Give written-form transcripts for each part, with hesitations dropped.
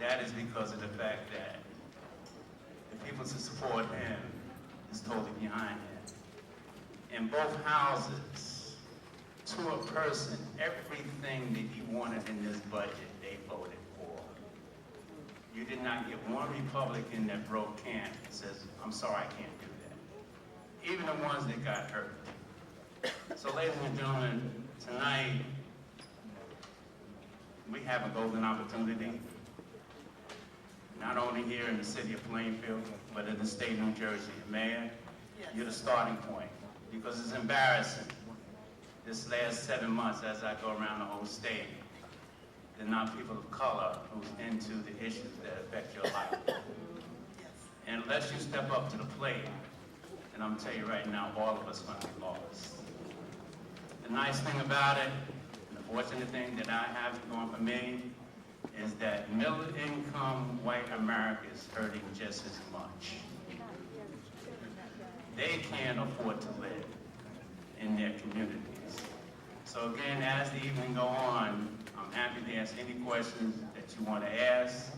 That is because of the fact that the people to support him is totally behind him. In both houses, to a person, everything that he wanted in this budget, they voted for. You did not get one Republican that broke camp and says, I'm sorry, I can't do that. Even the ones that got hurt. So ladies and gentlemen, tonight, we have a golden opportunity, not only here in the city of Plainfield, but in the state of New Jersey. Mayor, you're the starting point, because it's embarrassing. This last 7 months, as I go around the whole state, there are not people of color who's into the issues that affect your life. And unless you step up to the plate, and I'm gonna tell you right now, all of us are gonna be lost. The nice thing about it, and the fortunate thing that I have going for me, is that middle-income white America is hurting just as much. They can't afford to live in their communities. So again, as the evening go on, I'm happy to answer any questions that you want to ask.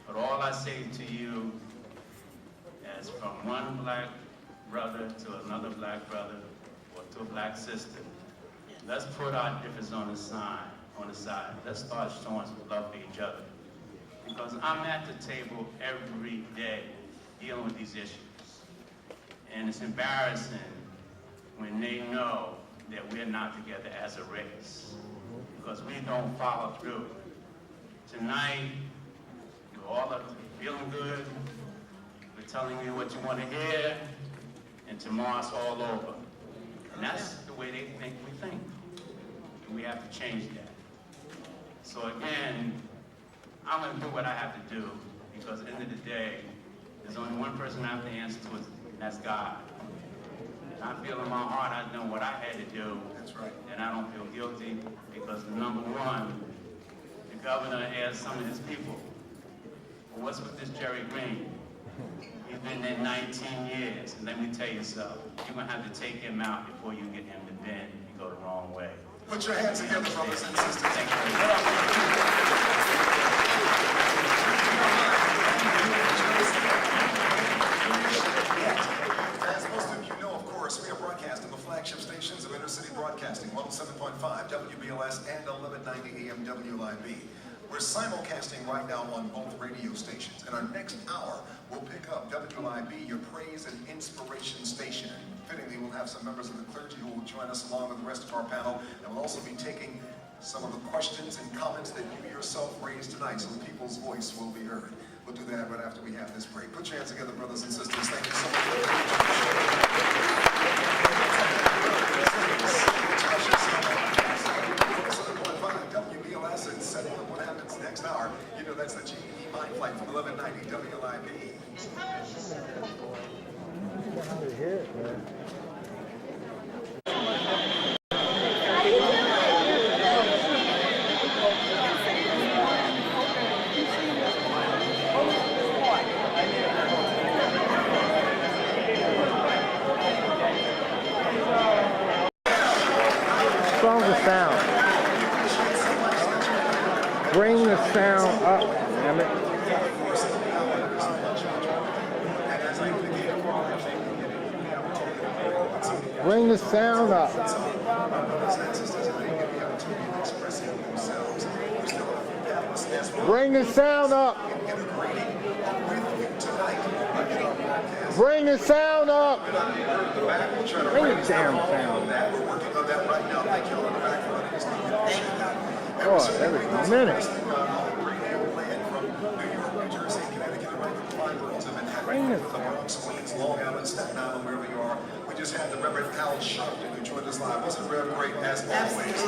But all I say to you, as from one black brother to another black brother, or to a black sister, let's put our difference on the side. Let's start showing some love for each other. Because I'm at the table every day dealing with these issues. And it's embarrassing when they know that we're not together as a race, because we don't follow through. Tonight, you all are feeling good. We're telling you what you want to hear, and tomorrow it's all over. And that's the way they think we think. And we have to change that. So again, I'm going to do what I have to do, because at the end of the day, there's only one person I have to answer to, and that's God. And I feel in my heart, I know what I had to do. That's right. And I don't feel guilty, because number one, the governor asked some of his people, well, what's with this Jerry Green? He's been there 19 years, and let me tell you something. You're going to have to take him out before you get him to bend and go the wrong way. Put your hands together, brothers and sisters. Thank you. As most of you know, of course, we are broadcasting the flagship stations of Intercity Broadcasting, 107.5 WBLS and 1190 AM WLIB. We're simulcasting right now on both radio stations. In our next hour, we'll pick up WLIB, your praise and inspiration station. Fittingly, we'll have some members of the clergy who will join us along with the rest of our panel, and we'll also be taking some of the questions and comments that you yourself raised tonight, so the people's voice will be heard. We'll do that right after we have this break. Put your hands together, brothers and sisters. Thank you so much. WBLS and setting up what happens next hour. You know that's the GE Mind Flight from 1190 WLIB. The sound. Bring the sound up, damn it. Bring the sound up. Bring the sound up. Bring the sound up. Bring the damn sound. Oh, every minute. Bring it. Long Island, Staten Island, wherever you are. We just had the Reverend Al Sharpton who joined us live. Wasn't Rev great as always?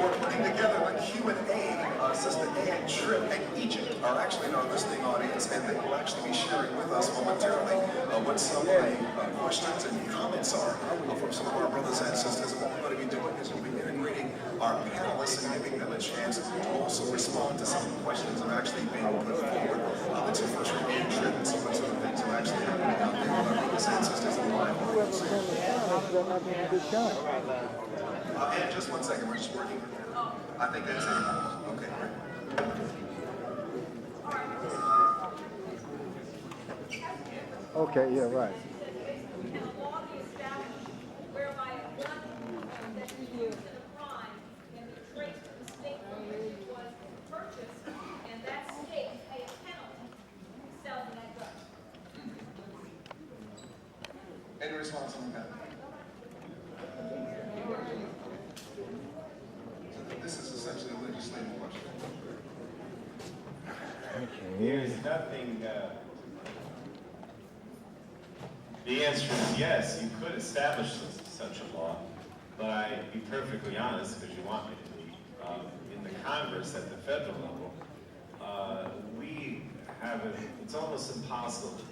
We're putting together a Q&A. Sister Ann Tripp and Egypt are actually in our listening audience, and they will actually be sharing with us momentarily what some of the questions and comments are from some of our brothers and sisters. And what we're going to be doing is we'll be integrating our panelists and giving them a chance to also respond to some of the questions that are actually being put forward. The two first Ann Tripp and some of the things that are actually happening out there with our brothers and sisters in the line. don't have to have this done. And just 1 second, we're just working. I think that's it. Okay, great. Okay, yeah, right. Can a law be established whereby a gun that is used in a crime can be traced to the state from which it was purchased, and that state pay a penalty for selling that gun? Any response on that? So this is essentially a legislative question. There's nothing, the answer is yes, you could establish such a law, but I'd be perfectly honest, because you want me to be, in the Congress at the federal level, we have it's almost impossible to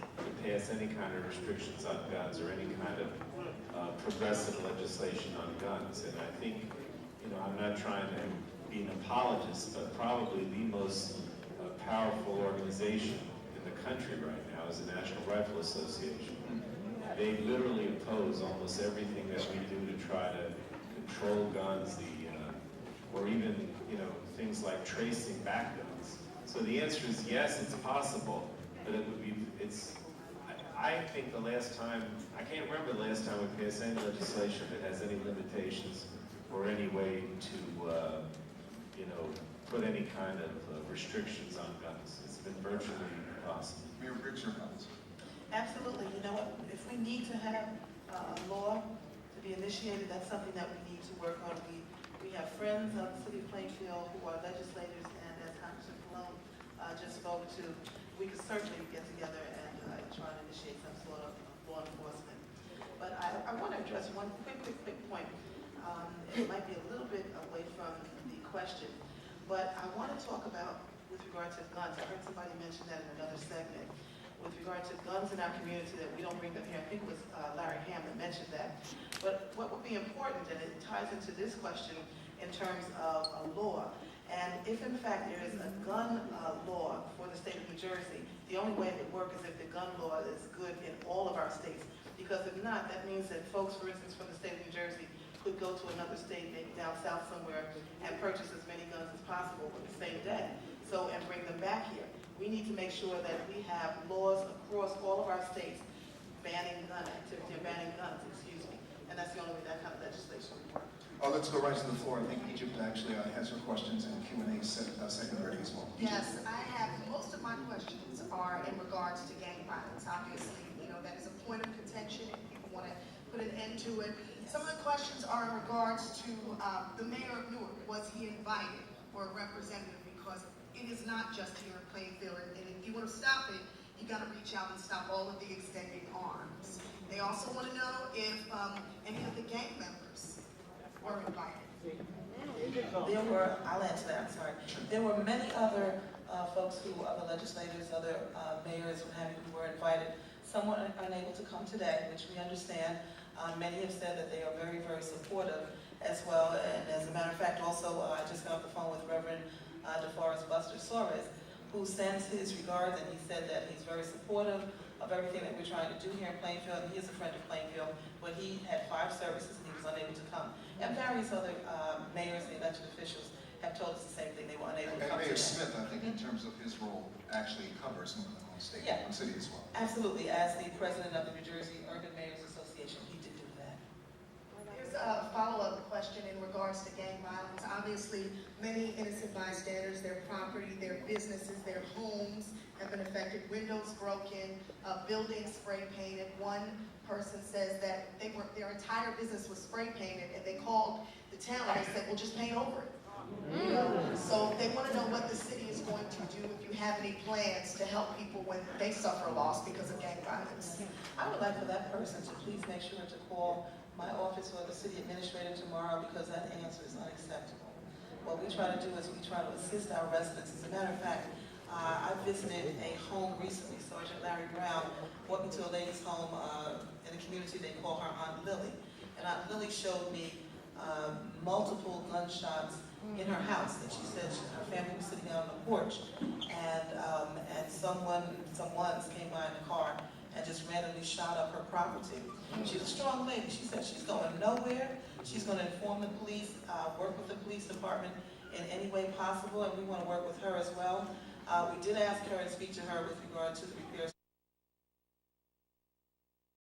pass any kind of restrictions on guns or any kind of progressive legislation on guns. And I think, you know, I'm not trying to be an apologist, but probably the most powerful organization in the country right now is the National Rifle Association. They literally oppose almost everything that we do to try to control guns, or even, you know, things like tracing back guns. So the answer is yes, it's possible, but it would be, I think the last time, I can't remember the last time we passed any legislation that has any limitations or any way to, you know, put any kind of restrictions on guns. It's been virtually impossible. Mayor Briggs, your comments. Absolutely. You know what? If we need to have a law to be initiated, that's something that we need to work on. We have friends of the city of Plainfield who are legislators, and as Congressman Cologne just spoke to, we could certainly get together and try to initiate some sort of law enforcement. But I want to address one quick point. It might be a little bit away from the question, but I want to talk about with regard to guns. I heard somebody mention that in another segment. With regard to guns in our community, that we don't bring them here. I think it was Larry Ham that mentioned that. But what would be important, and it ties into this question in terms of a law, and if in fact there is a gun law for the state of New Jersey, the only way it would work is if the gun law is good in all of our states. Because if not, that means that folks, for instance, from the state of New Jersey could go to another state, maybe down south somewhere, and purchase as many guns as possible with the same day. So, and bring them back here. We need to make sure that we have laws across all of our states banning gun activity, or banning guns, excuse me. And that's the only way that kind of legislation will work. Let's go right to the floor. I think Egypt actually has her questions and Q&A segment ready as well. Yes, I have, most of my questions are in regards to gang violence. Obviously, you know, that is a point of contention if people want to put an end to it. Some of the questions are in regards to the mayor of Newark. Was he invited or a representative? Because it is not just here in Plainfield, and if you want to stop it, you got to reach out and stop all of the extended arms. They also want to know if any of the gang members were invited. There were, I'll answer that, I'm sorry. There were many other folks who, other legislators, other mayors, what have you, who were invited. Some were unable to come today, which we understand. Many have said that they are very, very supportive as well. And as a matter of fact, also, I just got off the phone with Reverend DeForest Buster Suarez, who sends his regards, and he said that he's very supportive of everything that we're trying to do here in Plainfield. And he is a friend of Plainfield, but he had 5 services and he was unable to come. And various other mayors and elected officials have told us the same thing. They were unable to come. And Mayor today. Smith, I think, in terms of his role, actually covers on state and city as well. Absolutely. As the president of the New Jersey Urban Mayors Association, he did do that. Here's a follow-up question in regards to gang violence. Obviously, many innocent bystanders, their property, their businesses, their homes have been affected. Windows broken, buildings spray painted. One person says that their entire business was spray painted, and they called the town and they said, "Well, just paint over it." You know? So they want to know what the city is going to do, if you have any plans to help people when they suffer loss because of gang violence. I would like for that person to please make sure to call my office or the city administrator tomorrow, because that answer is unacceptable. What we try to do is we try to assist our residents. As a matter of fact, I visited a home recently. Sergeant Larry Brown brought me to a lady's home in the community. They call her Aunt Lily. And Aunt Lily showed me multiple gunshots in her house. And she said her family was sitting out on the porch. And someone came by in the car and just randomly shot up her property. She's a strong lady. She said she's going nowhere. She's going to inform the police, work with the police department in any way possible, and we want to work with her as well. We did ask her and speak to her with regard to the repairs